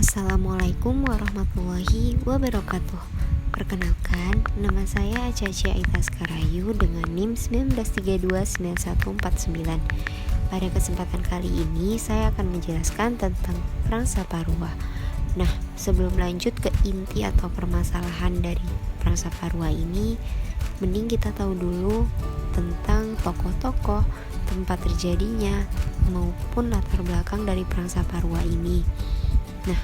Assalamualaikum warahmatullahi wabarakatuh. Perkenalkan, nama saya Caca Aita Skarayu dengan NIM 19329149. Pada kesempatan kali ini saya akan menjelaskan tentang Perang Saparua. Nah, sebelum lanjut ke inti atau permasalahan dari Perang Saparua ini, mending kita tahu dulu tentang tokoh-tokoh, tempat terjadinya, maupun latar belakang dari Perang Saparua ini. Nah,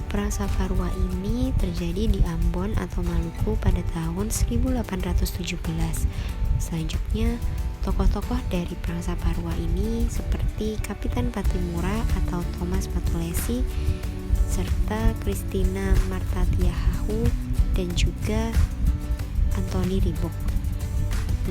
Perang Saparua ini terjadi di Ambon atau Maluku pada tahun 1817. Selanjutnya, tokoh-tokoh dari Perang Saparua ini seperti Kapitan Patimura atau Thomas Matulesi, serta Christina Martatiahahu dan juga Anthony Ribok.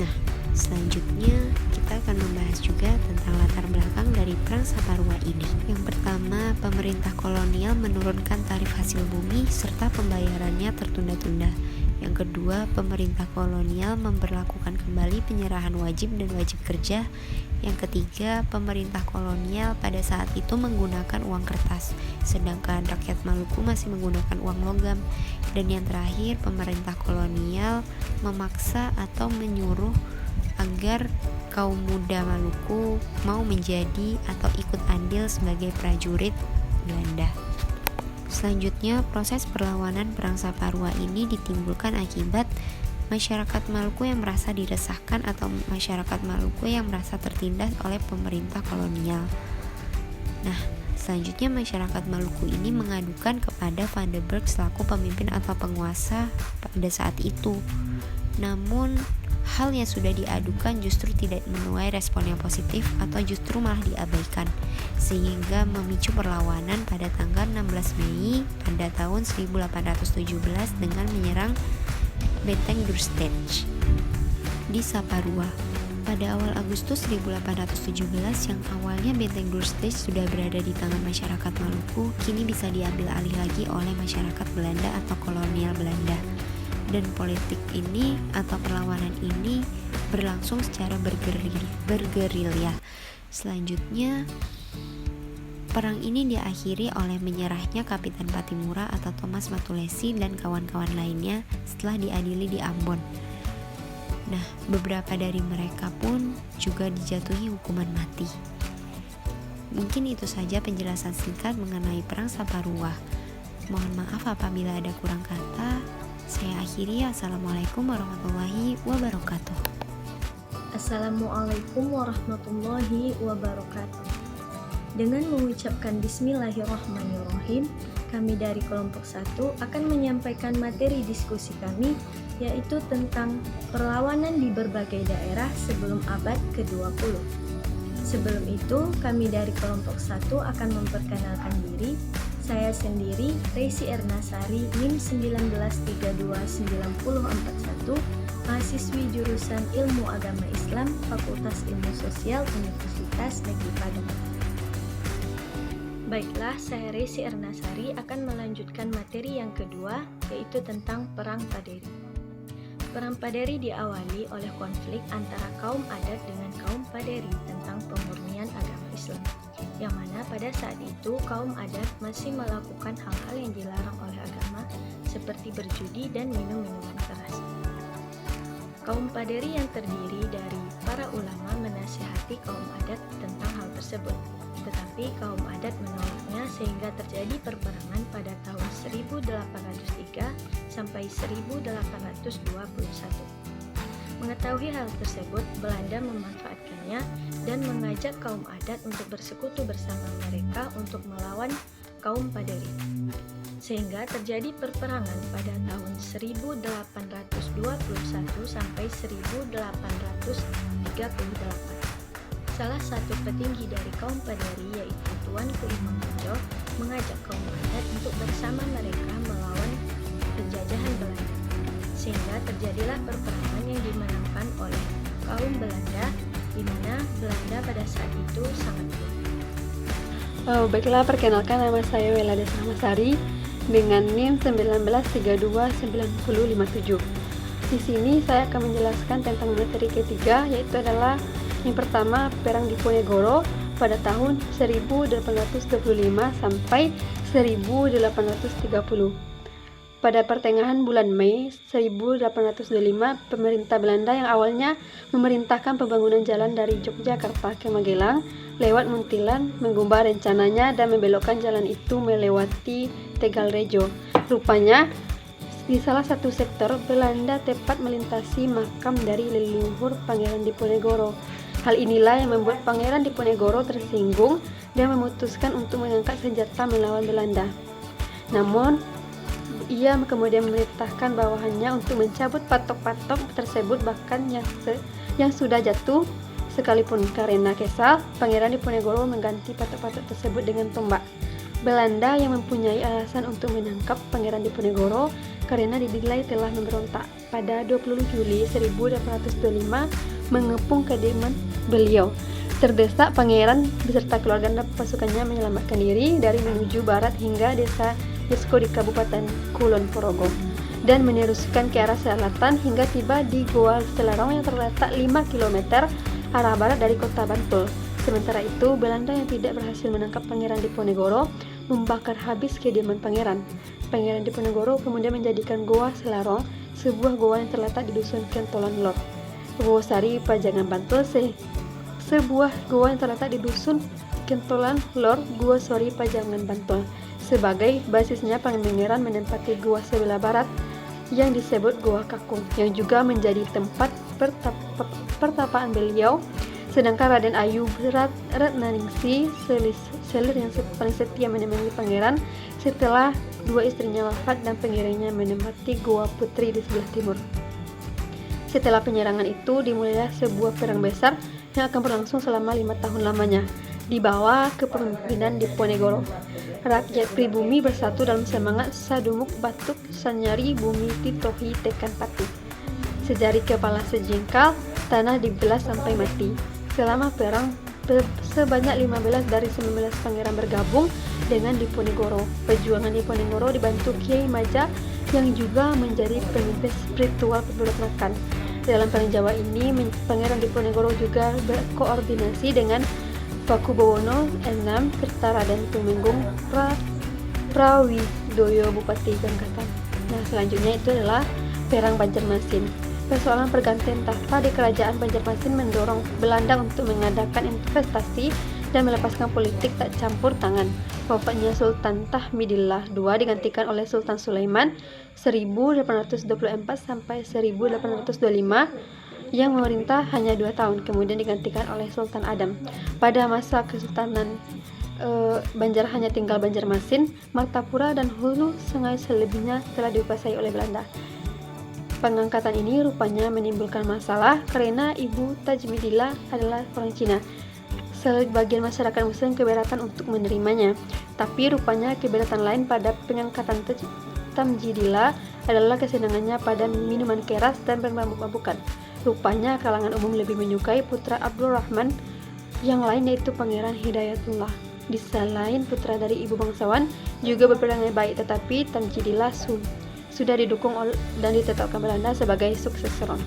Nah, selanjutnya kita akan membahas juga tentang latar belakang dari Perang Saparua ini. Yang pertama, pemerintah kolonial menurunkan tarif hasil bumi serta pembayarannya tertunda-tunda. Yang kedua, pemerintah kolonial memberlakukan kembali penyerahan wajib dan wajib kerja. Yang ketiga, pemerintah kolonial pada saat itu menggunakan uang kertas, sedangkan rakyat Maluku masih menggunakan uang logam. Dan yang terakhir, pemerintah kolonial memaksa atau menyuruh agar kaum muda Maluku mau menjadi atau ikut andil sebagai prajurit Belanda. Selanjutnya, proses perlawanan Perang Saparua ini ditimbulkan akibat masyarakat Maluku yang merasa diresahkan atau masyarakat Maluku yang merasa tertindas oleh pemerintah kolonial. Nah, selanjutnya masyarakat Maluku ini mengadukan kepada Van der Burg selaku pemimpin atau penguasa pada saat itu. Namun, hal yang sudah diadukan justru tidak menuai respon yang positif atau justru malah diabaikan, sehingga memicu perlawanan pada tanggal 16 Mei pada tahun 1817 dengan menyerang Benteng Dordrecht di Saparua. Pada awal Agustus 1817 yang awalnya Benteng Dordrecht sudah berada di tangan masyarakat Maluku, kini bisa diambil alih lagi oleh masyarakat Belanda atau kolonial Belanda. Dan politik ini atau perlawanan ini berlangsung secara bergerilya. Selanjutnya, perang ini diakhiri oleh menyerahnya Kapitan Patimura atau Thomas Matulesi dan kawan-kawan lainnya setelah diadili di Ambon. Nah, beberapa dari mereka pun juga dijatuhi hukuman mati. Mungkin itu saja penjelasan singkat mengenai Perang Saparua. Mohon maaf apabila ada kurang kata. Saya akhiri. Assalamualaikum warahmatullahi wabarakatuh. Assalamualaikum warahmatullahi wabarakatuh. Dengan mengucapkan Bismillahirrahmanirrahim, kami dari kelompok 1 akan menyampaikan materi diskusi kami, yaitu tentang perlawanan di berbagai daerah sebelum abad ke-20. Sebelum itu, kami dari kelompok 1 akan memperkenalkan diri. Saya sendiri, Resi Ernasari, NIM 19329041, mahasiswi jurusan Ilmu Agama Islam, Fakultas Ilmu Sosial, Universitas Negeri Padang. Baiklah, saya Resi Ernasari akan melanjutkan materi yang kedua, yaitu tentang Perang Paderi. Perang Paderi diawali oleh konflik antara kaum adat dengan kaum Paderi tentang pemurnian agama Islam, yang mana pada saat itu kaum adat masih melakukan hal-hal yang dilarang oleh agama seperti berjudi dan minum minuman keras. Kaum Paderi yang terdiri dari para ulama menasihati kaum adat tentang hal tersebut, tetapi kaum adat menolaknya sehingga terjadi perperangan pada tahun 1803 sampai 1821. Mengetahui hal tersebut, Belanda memanfaatkannya dan mengajak kaum adat untuk bersekutu bersama mereka untuk melawan kaum Paderi. Sehingga terjadi perperangan pada tahun 1821 sampai 1838. Salah satu petinggi dari kaum Paderi yaitu Tuanku Imam Bonjol mengajak kaum adat untuk bersama mereka melawan penjajahan Belanda. Sehingga terjadilah perperangan yang dimenangkan oleh kaum Belanda, di mana Belanda pada saat itu sangat kuat. Baiklah, perkenalkan nama saya Welada Sahmasari dengan NIM 19329057. Di sini saya akan menjelaskan tentang materi ketiga, yaitu adalah yang pertama Perang Diponegoro pada tahun 1825 sampai 1830. Pada pertengahan bulan Mei 1825, pemerintah Belanda yang awalnya memerintahkan pembangunan jalan dari Yogyakarta ke Magelang lewat Muntilan mengubah rencananya dan membelokkan jalan itu melewati Tegalrejo. Rupanya, di salah satu sektor, Belanda tepat melintasi makam dari leluhur Pangeran Diponegoro. Hal inilah yang membuat Pangeran Diponegoro tersinggung dan memutuskan untuk mengangkat senjata melawan Belanda. Namun, ia kemudian memerintahkan bawahannya untuk mencabut patok-patok tersebut bahkan yang sudah jatuh sekalipun. Karena kesal, Pangeran Diponegoro mengganti patok-patok tersebut dengan tombak. Belanda yang mempunyai alasan untuk menangkap Pangeran Diponegoro karena dinilai telah memberontak, pada 20 Juli 1825 mengepung kediaman beliau. Terdesak, Pangeran beserta keluarga dan pasukannya menyelamatkan diri dari menuju barat hingga desa Desko di Kabupaten Kulon Progo dan meneruskan ke arah selatan hingga tiba di Goa Selarong yang terletak 5 km arah barat dari kota Bantul. Sementara itu, Belanda yang tidak berhasil menangkap Pangeran Diponegoro membakar habis kediaman Pangeran. Pangeran Diponegoro kemudian menjadikan Goa Selarong sebuah goa yang terletak di dusun Kentolan Lor, Wosari, Pajangan, Bantul, sebuah goa yang terletak di dusun Kentolan Lor, Wosari, Pajangan, Bantul. Sebagai basisnya, Pangeran menempati goa sebelah barat yang disebut Goa Kakung, yang juga menjadi tempat pertapaan beliau. Sedangkan Raden Ayu Ratnaningsih, selir yang paling setia menemani Pangeran setelah dua istrinya wafat, dan pengiringnya menempati Goa Putri di sebelah timur. Setelah penyerangan itu, dimulailah sebuah perang besar yang akan berlangsung selama 5 tahun lamanya di bawah kepemimpinan Diponegoro. Rakyat pribumi bersatu dalam semangat Sadumuk Batuk Sanyari Bumi Titohi Tekan Pati. Sejari kepala sejengkal, tanah dibelah sampai mati. Selama perang, sebanyak 15 dari 19 pangeran bergabung dengan Diponegoro. Perjuangan Diponegoro dibantu Kiai Maja yang juga menjadi pemimpin spiritual pemberontakan. Dalam perang Jawa ini, Pangeran Diponegoro juga berkoordinasi dengan Pakubowono VI serta Raden Tumenggung Prawidoyo Bupati Gangkatan. Nah, selanjutnya itu adalah Perang Banjarmasin. Persoalan pergantian tahta di Kerajaan Banjarmasin mendorong Belanda untuk mengadakan investasi dan melepaskan politik tak campur tangan. Wafatnya Sultan Tahmidillah II digantikan oleh Sultan Sulaiman 1824 sampai 1825 yang memerintah hanya 2 tahun, kemudian digantikan oleh Sultan Adam. Pada masa Kesultanan Banjar hanya tinggal Banjarmasin, Martapura, dan hulu sungai selebihnya telah dikuasai oleh Belanda. Pengangkatan ini rupanya menimbulkan masalah karena Ibu Tajmidillah adalah orang Cina. Sebagian masyarakat Muslim keberatan untuk menerimanya, tapi rupanya keberatan lain pada pengangkatan Tajmidillah adalah kesenangannya pada minuman keras dan bermabuk-mabukan. Rupanya kalangan umum lebih menyukai putra Abdul Rahman yang lain, yaitu Pangeran Hidayatullah. Di selain putra dari ibu bangsawan juga berperangai baik, tetapi Tajmidillah sudah didukung dan ditetapkan Belanda sebagai suksesoron.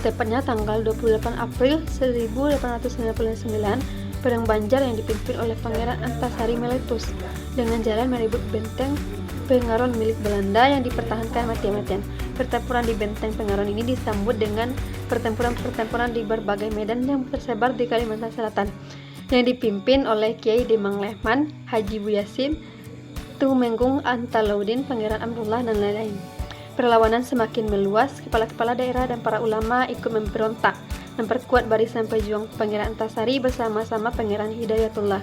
Tepatnya tanggal 28 April 1899, Perang Banjar yang dipimpin oleh Pangeran Antasari meletus dengan jalan merebut benteng Pengaron milik Belanda yang dipertahankan mati-matian. Pertempuran di benteng Pengaron ini disambut dengan pertempuran-pertempuran di berbagai medan yang tersebar di Kalimantan Selatan, yang dipimpin oleh Kiai Demang Lehman, Haji Buyasin, Tumenggung Antalaudin, Pangeran Abdullah, dan lain-lain. Perlawanan semakin meluas, kepala-kepala daerah dan para ulama ikut memberontak, memperkuat barisan pejuang Pangeran Antasari bersama-sama Pangeran Hidayatullah.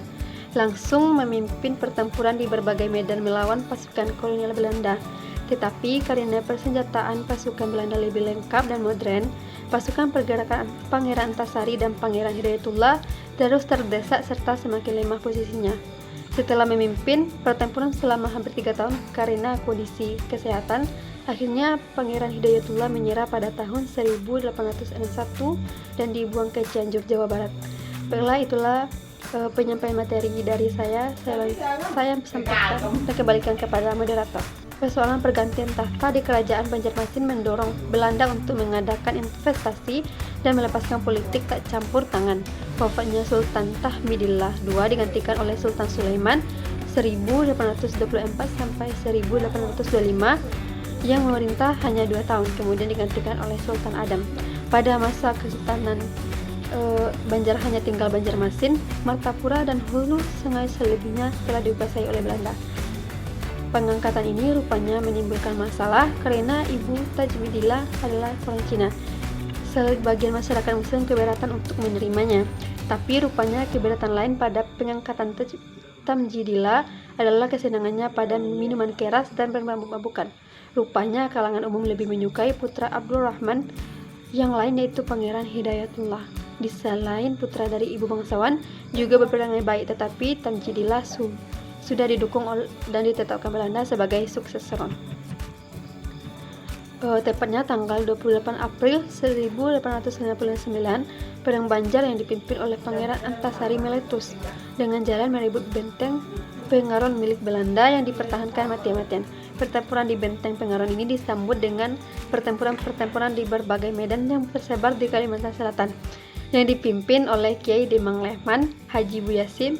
Langsung memimpin pertempuran di berbagai medan melawan pasukan kolonial Belanda. Tetapi karena persenjataan pasukan Belanda lebih lengkap dan modern, pasukan pergerakan Pangeran Antasari dan Pangeran Hidayatullah terus terdesak serta semakin lemah posisinya. Setelah memimpin pertempuran selama hampir 3 tahun karena kondisi kesehatan, akhirnya Pangeran Hidayatullah menyerah pada tahun 1861 dan dibuang ke Cianjur, Jawa Barat. Baiklah, itulah penyampaian materi dari saya sampaikan dan kembalikan kepada moderator. Persoalan pergantian tahta di Kerajaan Banjarmasin mendorong Belanda untuk mengadakan investasi dan melepaskan politik tak campur tangan. Wafatnya Sultan Tahmidillah II digantikan oleh Sultan Sulaiman 1824 sampai 1825 yang memerintah hanya 2 tahun, kemudian digantikan oleh Sultan Adam. Pada masa Kesultanan Banjar hanya tinggal Banjarmasin, Martapura dan Hulu Sungai selebihnya telah dikuasai oleh Belanda. Pengangkatan ini rupanya menimbulkan masalah karena Ibu Tajmidillah adalah orang Cina. Sebagian masyarakat Muslim keberatan untuk menerimanya, tapi rupanya keberatan lain pada pengangkatan Tamjidillah adalah kesenangannya pada minuman keras dan bermabuk-mabukan. Rupanya kalangan umum lebih menyukai putra Abdul Rahman yang lain, yaitu Pangeran Hidayatullah. Di selain putra dari ibu bangsawan juga berperangai baik, tetapi Tamjidillah sudah didukung dan ditetapkan Belanda sebagai suksesor. Tepatnya tanggal 28 April 1859, Perang Banjar yang dipimpin oleh Pangeran Antasari meletus dengan jalan merebut benteng Pengaron milik Belanda yang dipertahankan mati-matian. Pertempuran di benteng Pengaron ini disambut dengan pertempuran-pertempuran di berbagai medan yang tersebar di Kalimantan Selatan yang dipimpin oleh Kiai Demang Lehman, Haji Buyasin,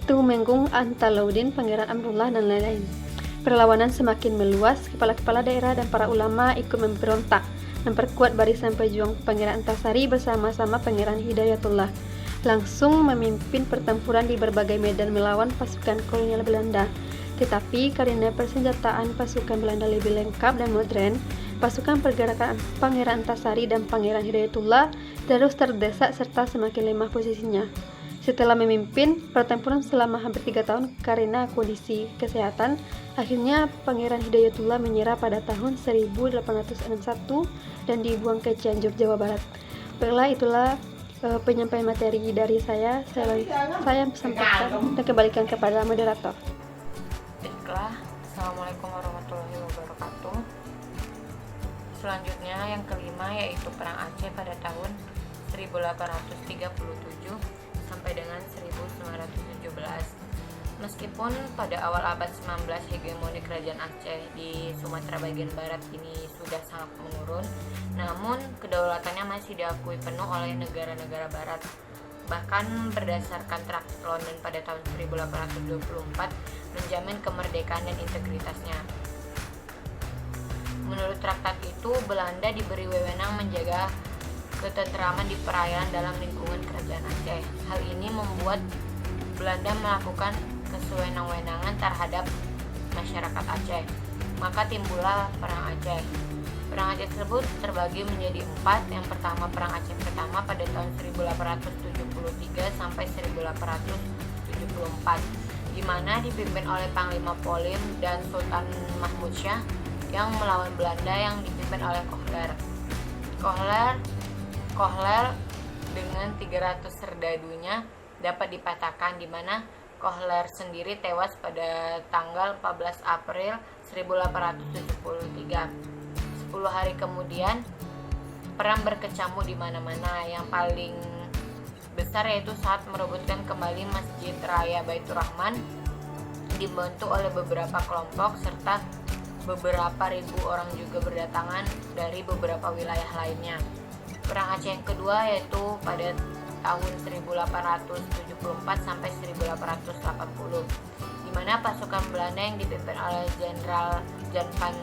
Tumenggung Antalaudin, Pangeran Abdullah, dan lain-lain. Perlawanan semakin meluas, kepala-kepala daerah dan para ulama ikut memberontak, memperkuat barisan pejuang Pangeran Antasari bersama-sama Pangeran Hidayatullah, langsung memimpin pertempuran di berbagai medan melawan pasukan kolonial Belanda. Tetapi karena persenjataan pasukan Belanda lebih lengkap dan modern, pasukan pergerakan Pangeran Antasari dan Pangeran Hidayatullah terus terdesak serta semakin lemah posisinya. Setelah memimpin pertempuran selama hampir 3 tahun karena kondisi kesehatan, akhirnya Pangeran Hidayatullah menyerah pada tahun 1861 dan dibuang ke Cianjur, Jawa Barat. Baiklah, itulah penyampaian materi dari saya sampaikan dan kembalikan kepada moderator. Baiklah, Assalamualaikum warahmatullahi wabarakatuh. Selanjutnya yang kelima yaitu Perang Aceh pada tahun 1837 sampai dengan 1917. Meskipun pada awal abad 19 hegemoni kerajaan Aceh di Sumatera bagian barat ini sudah sangat menurun, namun kedaulatannya masih diakui penuh oleh negara-negara barat. Bahkan berdasarkan Traktat London pada tahun 1824 menjamin kemerdekaan dan integritasnya. Menurut traktat itu, Belanda diberi wewenang menjaga ketentraman di perairan dalam lingkungan kerajaan Aceh. Hal ini membuat Belanda melakukan kesewenang-wenangan terhadap masyarakat Aceh. Maka timbullah Perang Aceh. Perang Aceh tersebut terbagi menjadi 4. Yang pertama, Perang Aceh pertama pada tahun 1873 sampai 1874, di mana dipimpin oleh Panglima Polim dan Sultan Mahmud Shah yang melawan Belanda yang dipimpin oleh Kohler dengan 300 serdadunya dapat dipatahkan, di mana Kohler sendiri tewas pada tanggal 14 April 1873. 10 hari kemudian perang berkecamuk di mana-mana. Yang paling besar yaitu saat merebutkan kembali Masjid Raya Baitur Rahman, dibantu oleh beberapa kelompok serta beberapa ribu orang juga berdatangan dari beberapa wilayah lainnya. Perang Aceh yang kedua yaitu pada tahun 1874 sampai 1880, di mana pasukan Belanda yang dipimpin oleh Jenderal Jan van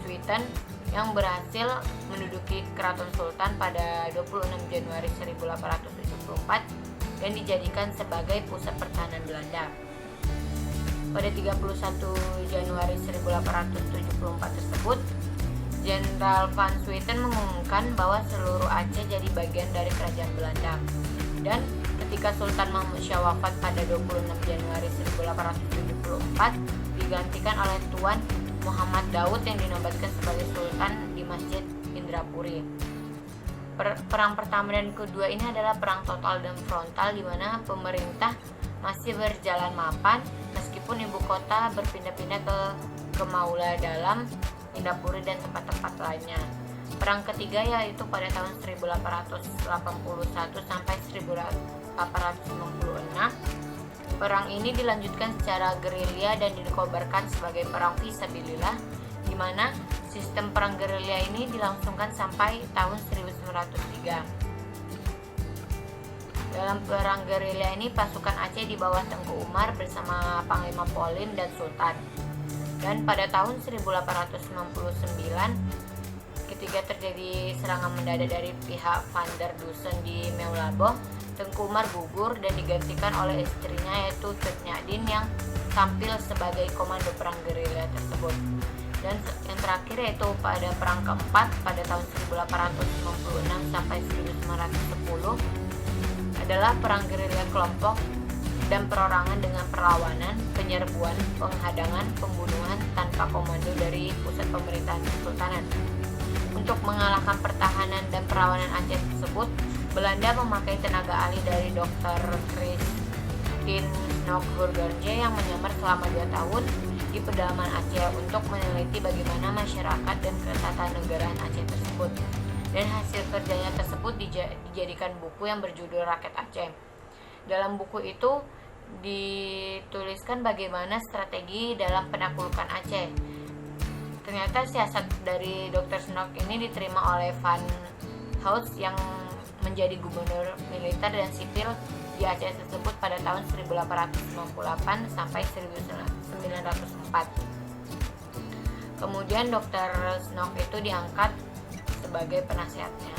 Swieten yang berhasil menduduki Keraton Sultan pada 26 Januari 1874 dan dijadikan sebagai pusat pertahanan Belanda. Pada 31 Januari 1874 tersebut, Jenderal van Swieten mengumumkan bahwa seluruh Aceh jadi bagian dari kerajaan Belanda. Dan ketika Sultan Mahmud Shah wafat pada 26 Januari 1874, digantikan oleh Tuan Muhammad Daud yang dinobatkan sebagai Sultan di Masjid Indrapuri. Perang pertama dan kedua ini adalah perang total dan frontal, di mana pemerintah masih berjalan mapan meskipun ibu kota berpindah-pindah ke Maula Dalam, Indrapuri dan tempat-tempat lainnya. Perang ketiga yaitu pada tahun 1881 sampai 1896, Perang ini dilanjutkan secara gerilya dan dikobarkan sebagai perang fisabilillah, di mana sistem perang gerilya ini dilangsungkan sampai tahun 1903. Dalam perang gerilya ini pasukan Aceh di bawah Tengku Umar bersama Panglima Polim dan Sultan. Dan pada tahun 1899 ketika terjadi serangan mendadak dari pihak Van der Dusen di Meulaboh, Tengku Umar gugur dan digantikan oleh istrinya yaitu Tut Nyadin yang tampil sebagai komando perang gerilya tersebut. Dan yang terakhir yaitu pada perang keempat pada tahun 1896 sampai 1910 adalah perang gerilya kelompok dan perorangan dengan perlawanan, penyerbuan, penghadangan, pembunuhan tanpa komando dari pusat pemerintahan kesultanan. Untuk mengalahkan pertahanan dan perlawanan Aceh tersebut, Belanda memakai tenaga ahli dari Dr. Christine Nog-Hurgerje yang menyamar selama 2 tahun di pedalaman Aceh untuk meneliti bagaimana masyarakat dan ketatanegaraan Aceh tersebut. Dan hasil kerjanya tersebut dijadikan buku yang berjudul Rakyat Aceh. Dalam buku itu dituliskan bagaimana strategi dalam penaklukan Aceh. Ternyata siasat dari Dr. Snok ini diterima oleh Van Houts yang menjadi gubernur militer dan sipil di Aceh tersebut pada tahun 1898 sampai 1904. Kemudian Dr. Snok itu diangkat sebagai penasehatnya.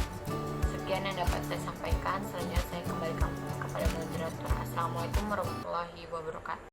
Sekian yang dapat saya sampaikan. Selanjutnya saya kembalikan kepada moderator. Assalamualaikum warahmatullahi wabarakatuh.